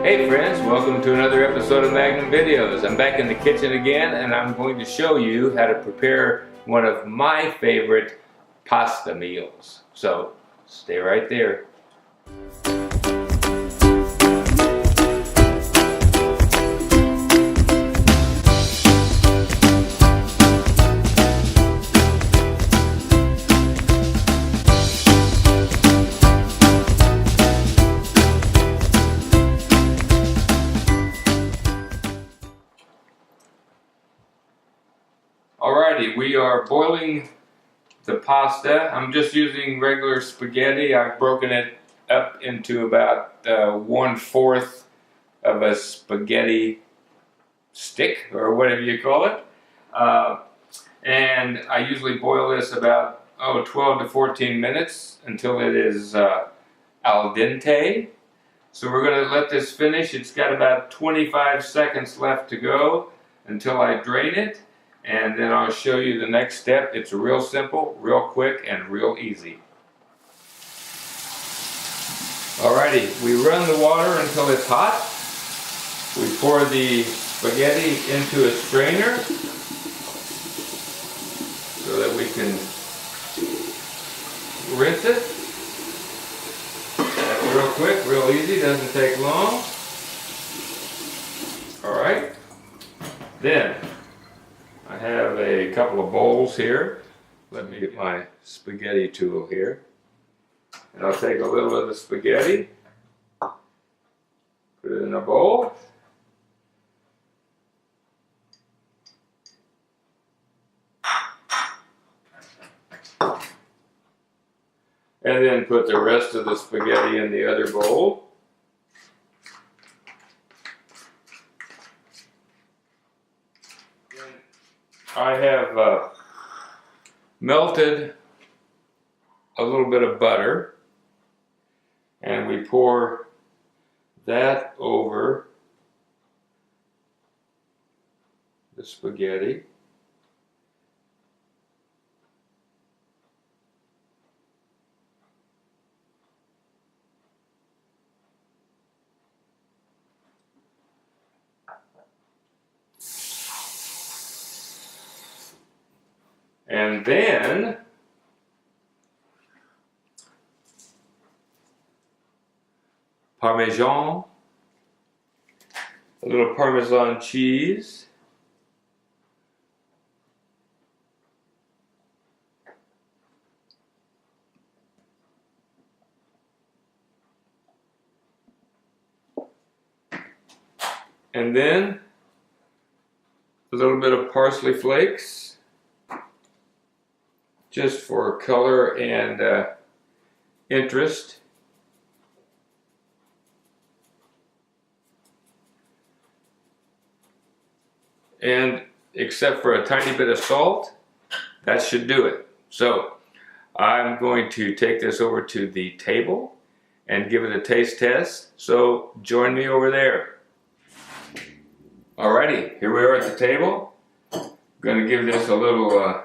Hey friends, welcome to another episode of Magnum Videos. I'm back in the kitchen again and I'm going to show you how to prepare one of my favorite pasta meals. So stay right there. Alrighty, we are boiling the pasta. I'm just using regular spaghetti. I've broken it up into about 1/4 of a spaghetti stick, or whatever you call it. And I usually boil this about 12 to 14 minutes until it is al dente. So we're going to let this finish. It's got about 25 seconds left to go until I drain it. And then I'll show you the next step. It's real simple, real quick, and real easy. Alrighty, we run the water until it's hot. We pour the spaghetti into a strainer so that we can rinse it. That's real quick, real easy, doesn't take long. Alright, then I have a couple of bowls here. Let me get my spaghetti tool here. And I'll take a little of the spaghetti, put it in a bowl. And then put the rest of the spaghetti in the other bowl. I have melted a little bit of butter, and we pour that over the spaghetti. And then Parmesan, a little Parmesan cheese, and then a little bit of parsley flakes, just for color and interest. And except for a tiny bit of salt, that should do it. So I'm going to take this over to the table and give it a taste test. So join me over there. Alrighty, here we are at the table. I'm going to give this a little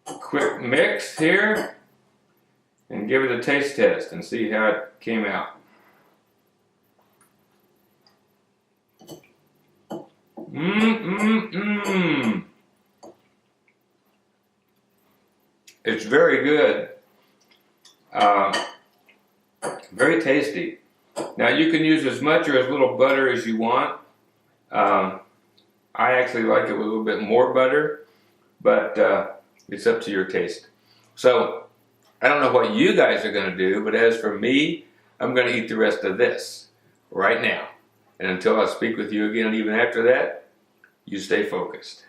quick mix here and give it a taste test and see how it came out. It's very good. Very tasty. Now you can use as much or as little butter as you want. I actually like it with a little bit more butter, but it's up to your taste. So I don't know what you guys are going to do, but as for me, I'm going to eat the rest of this right now. And until I speak with you again, even after that, you stay focused.